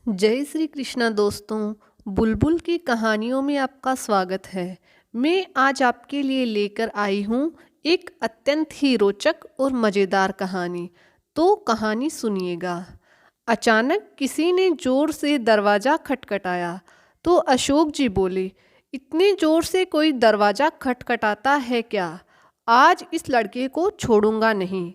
जय श्री कृष्णा दोस्तों। बुलबुल की कहानियों में आपका स्वागत है। मैं आज आपके लिए लेकर आई हूँ एक अत्यंत ही रोचक और मज़ेदार कहानी। तो कहानी सुनिएगा। अचानक किसी ने जोर से दरवाज़ा खटखटाया तो अशोक जी बोले, इतने जोर से कोई दरवाज़ा खटखटाता है क्या? आज इस लड़के को छोड़ूंगा नहीं,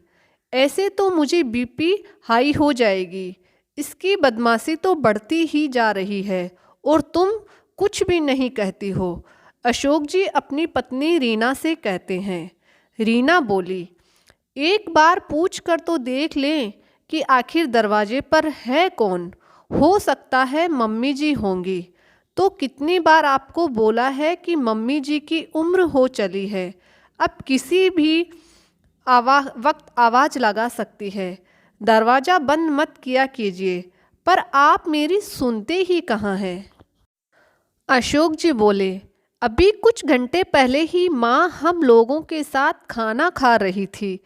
ऐसे तो मुझे बीपी हाई हो जाएगी। इसकी बदमाशी तो बढ़ती ही जा रही है और तुम कुछ भी नहीं कहती हो। अशोक जी अपनी पत्नी रीना से कहते हैं। रीना बोली, एक बार पूछ कर तो देख लें कि आखिर दरवाजे पर है कौन। हो सकता है मम्मी जी होंगी। तो कितनी बार आपको बोला है कि मम्मी जी की उम्र हो चली है, अब किसी भी वक्त आवाज़ लगा सकती है। दरवाज़ा बंद मत किया कीजिए। पर आप मेरी सुनते ही कहाँ हैं? अशोक जी बोले, अभी कुछ घंटे पहले ही माँ हम लोगों के साथ खाना खा रही थी।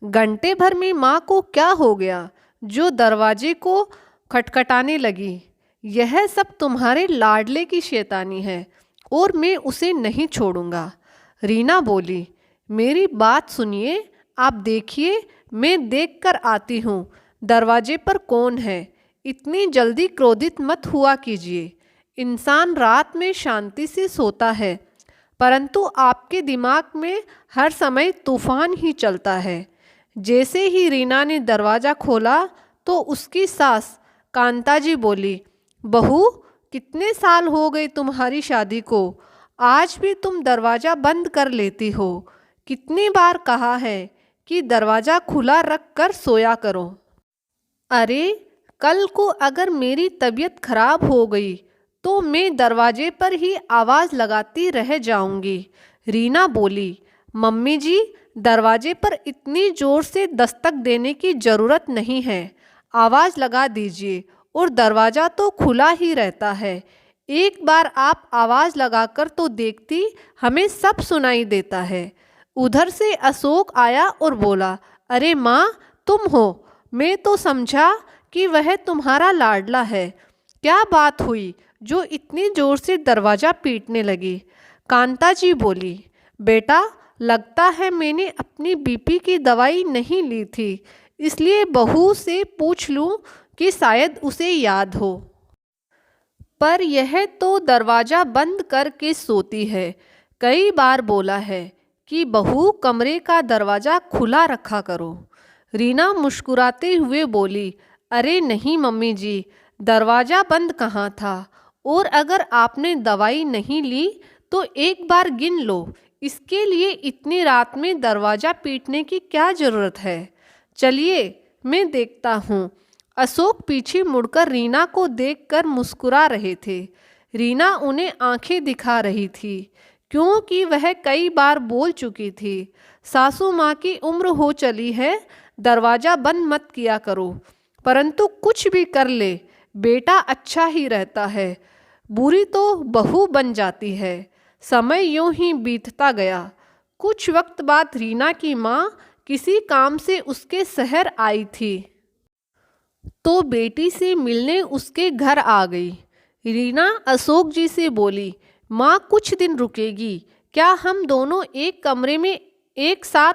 घंटे भर में माँ को क्या हो गया जो दरवाजे को खटखटाने लगी? यह सब तुम्हारे लाडले की शैतानी है और मैं उसे नहीं छोड़ूंगा। रीना बोली, मेरी बात सुनिए, आप देखिए, मैं देख कर आती हूँ दरवाजे पर कौन है। इतनी जल्दी क्रोधित मत हुआ कीजिए। इंसान रात में शांति से सोता है, परंतु आपके दिमाग में हर समय तूफान ही चलता है। जैसे ही रीना ने दरवाज़ा खोला तो उसकी सास कांताजी बोली, बहू, कितने साल हो गए तुम्हारी शादी को, आज भी तुम दरवाज़ा बंद कर लेती हो। कितनी बार कहा है कि दरवाज़ा खुला रख कर सोया करो। अरे, कल को अगर मेरी तबीयत खराब हो गई तो मैं दरवाजे पर ही आवाज़ लगाती रह जाऊंगी। रीना बोली, मम्मी जी, दरवाजे पर इतनी ज़ोर से दस्तक देने की ज़रूरत नहीं है। आवाज़ लगा दीजिए और दरवाज़ा तो खुला ही रहता है। एक बार आप आवाज़ लगाकर तो देखती, हमें सब सुनाई देता है। उधर से अशोक आया और बोला, अरे माँ, तुम हो? मैं तो समझा कि वह तुम्हारा लाडला है। क्या बात हुई जो इतनी जोर से दरवाज़ा पीटने लगी? कांता जी बोली, बेटा, लगता है मैंने अपनी बीपी की दवाई नहीं ली थी, इसलिए बहू से पूछ लूं कि शायद उसे याद हो। पर यह तो दरवाज़ा बंद करके सोती है। कई बार बोला है कि बहू कमरे का दरवाज़ा खुला रखा करो। रीना मुस्कुराते हुए बोली, अरे नहीं मम्मी जी, दरवाज़ा बंद कहाँ था। और अगर आपने दवाई नहीं ली तो एक बार गिन लो। इसके लिए इतनी रात में दरवाज़ा पीटने की क्या ज़रूरत है? चलिए, मैं देखता हूँ। अशोक पीछे मुड़कर रीना को देखकर मुस्कुरा रहे थे। रीना उन्हें आंखें दिखा रही थी, क्योंकि वह कई बार बोल चुकी थी, सासू माँ की उम्र हो चली है, दरवाज़ा बंद मत किया करो। परंतु कुछ भी कर ले, बेटा अच्छा ही रहता है, बुरी तो बहू बन जाती है। समय यूं ही बीतता गया। कुछ वक्त बाद रीना की माँ किसी काम से उसके शहर आई थी, तो बेटी से मिलने उसके घर आ गई। रीना अशोक जी से बोली, माँ कुछ दिन रुकेगी क्या? हम दोनों एक कमरे में एक साथ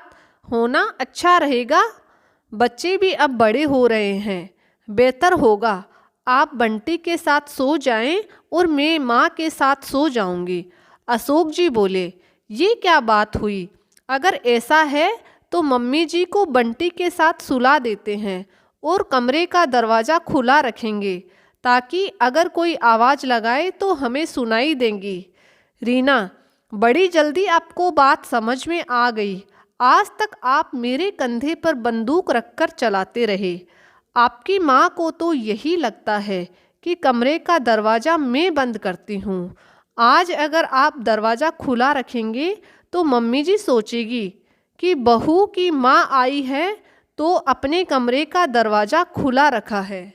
होना अच्छा रहेगा। बच्चे भी अब बड़े हो रहे हैं, बेहतर होगा आप बंटी के साथ सो जाएं और मैं माँ के साथ सो जाऊंगी। अशोक जी बोले, ये क्या बात हुई? अगर ऐसा है तो मम्मी जी को बंटी के साथ सुला देते हैं और कमरे का दरवाज़ा खुला रखेंगे, ताकि अगर कोई आवाज़ लगाए तो हमें सुनाई देंगी। रीना, बड़ी जल्दी आपको बात समझ में आ गई। आज तक आप मेरे कंधे पर बंदूक रखकर चलाते रहे। आपकी माँ को तो यही लगता है कि कमरे का दरवाज़ा मैं बंद करती हूँ। आज अगर आप दरवाज़ा खुला रखेंगे तो मम्मी जी सोचेगी कि बहू की माँ आई है तो अपने कमरे का दरवाज़ा खुला रखा है।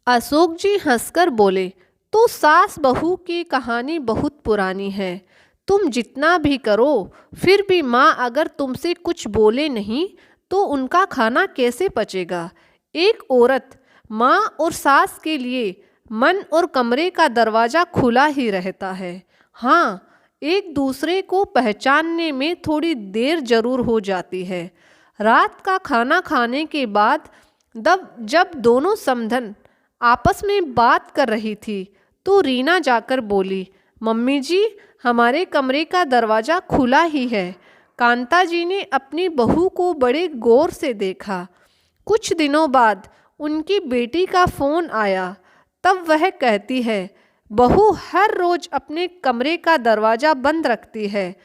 अशोक जी हंसकर बोले, तो सास बहू की कहानी बहुत पुरानी है। तुम जितना भी करो, फिर भी माँ अगर तुमसे कुछ बोले नहीं तो उनका खाना कैसे पचेगा? एक औरत माँ और सास के लिए मन और कमरे का दरवाज़ा खुला ही रहता है। हाँ, एक दूसरे को पहचानने में थोड़ी देर जरूर हो जाती है। रात का खाना खाने के बाद जब दोनों समधन आपस में बात कर रही थी तो रीना जाकर बोली, मम्मी जी, हमारे कमरे का दरवाज़ा खुला ही है। कांता जी ने अपनी बहू को बड़े गौर से देखा। कुछ दिनों बाद उनकी बेटी का फ़ोन आया। तब वह कहती है, बहू हर रोज़ अपने कमरे का दरवाज़ा बंद रखती है।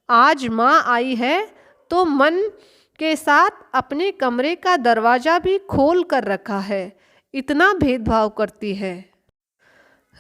आज माँ आई है तो मन के साथ अपने कमरे का दरवाज़ा भी खोल कर रखा है। इतना भेदभाव करती है।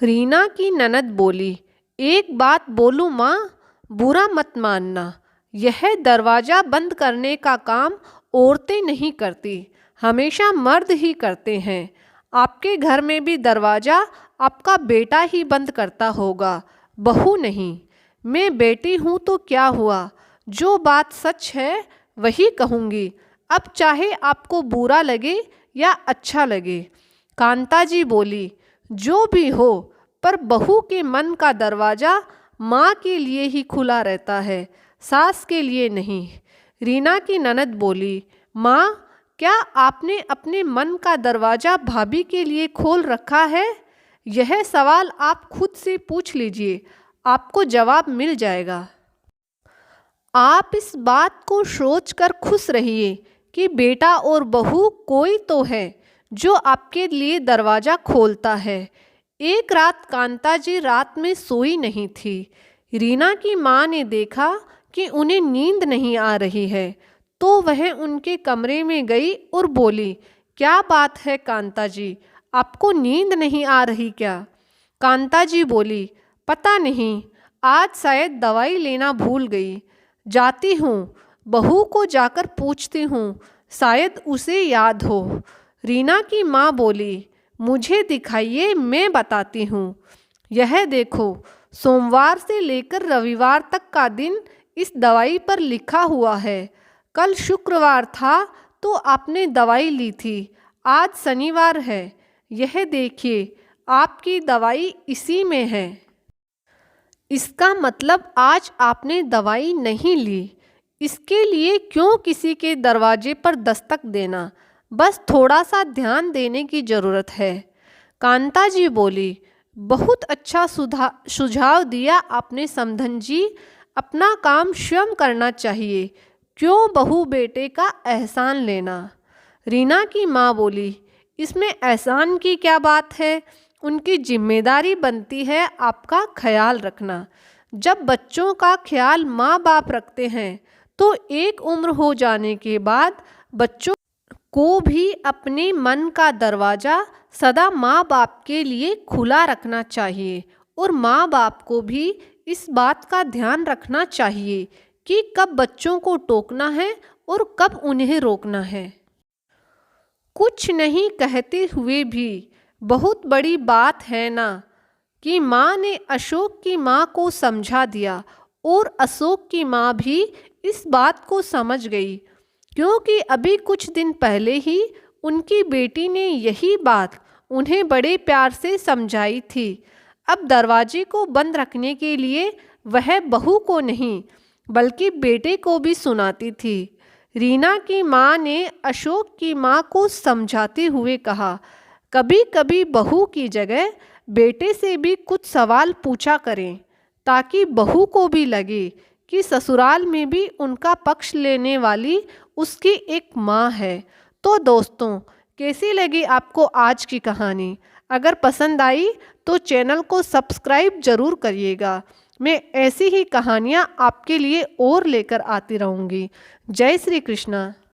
रीना की ननद बोली, एक बात बोलूँ माँ, बुरा मत मानना, यह दरवाज़ा बंद करने का काम औरतें नहीं करती, हमेशा मर्द ही करते हैं। आपके घर में भी दरवाज़ा आपका बेटा ही बंद करता होगा, बहू नहीं। मैं बेटी हूँ तो क्या हुआ, जो बात सच है वही कहूँगी, अब चाहे आपको बुरा लगे या अच्छा लगे। कांता जी बोली, जो भी हो, पर बहू के मन का दरवाज़ा माँ के लिए ही खुला रहता है, सास के लिए नहीं। रीना की ननद बोली, माँ, क्या आपने अपने मन का दरवाज़ा भाभी के लिए खोल रखा है? यह सवाल आप खुद से पूछ लीजिए, आपको जवाब मिल जाएगा। आप इस बात को सोचकर खुश रहिए कि बेटा और बहू कोई तो है जो आपके लिए दरवाज़ा खोलता है। एक रात कांता जी रात में सोई नहीं थी। रीना की माँ ने देखा कि उन्हें नींद नहीं आ रही है तो वह उनके कमरे में गई और बोली, क्या बात है कांता जी, आपको नींद नहीं आ रही क्या? कांता जी बोली, पता नहीं, आज शायद दवाई लेना भूल गई। जाती हूँ, बहू को जाकर पूछती हूँ, शायद उसे याद हो। रीना की माँ बोली, मुझे दिखाइए, मैं बताती हूँ। यह देखो, सोमवार से लेकर रविवार तक का दिन इस दवाई पर लिखा हुआ है। कल शुक्रवार था तो आपने दवाई ली थी, आज शनिवार है। यह देखिए, आपकी दवाई इसी में है। इसका मतलब आज आपने दवाई नहीं ली। इसके लिए क्यों किसी के दरवाजे पर दस्तक देना, बस थोड़ा सा ध्यान देने की ज़रूरत है। कांता जी बोली, बहुत अच्छा सुझाव दिया आपने समधन जी, अपना काम स्वयं करना चाहिए, क्यों बहू बेटे का एहसान लेना। रीना की माँ बोली, इसमें एहसान की क्या बात है, उनकी जिम्मेदारी बनती है आपका ख्याल रखना। जब बच्चों का ख्याल माँ बाप रखते हैं तो एक उम्र हो जाने के बाद बच्चों को भी अपने मन का दरवाज़ा सदा माँ बाप के लिए खुला रखना चाहिए और माँ बाप को भी इस बात का ध्यान रखना चाहिए कि कब बच्चों को टोकना है और कब उन्हें रोकना है। कुछ नहीं कहते हुए भी बहुत बड़ी बात है ना कि माँ ने अशोक की माँ को समझा दिया और अशोक की माँ भी इस बात को समझ गई, क्योंकि अभी कुछ दिन पहले ही उनकी बेटी ने यही बात उन्हें बड़े प्यार से समझाई थी। अब दरवाजे को बंद रखने के लिए वह बहू को नहीं बल्कि बेटे को भी सुनाती थी। रीना की माँ ने अशोक की माँ को समझाते हुए कहा, कभी कभी बहू की जगह बेटे से भी कुछ सवाल पूछा करें, ताकि बहू को भी लगे कि ससुराल में भी उनका पक्ष लेने वाली उसकी एक माँ है। तो दोस्तों, कैसी लगी आपको आज की कहानी? अगर पसंद आई तो चैनल को सब्सक्राइब ज़रूर करिएगा। मैं ऐसी ही कहानियाँ आपके लिए और लेकर आती रहूँगी। जय श्री कृष्णा।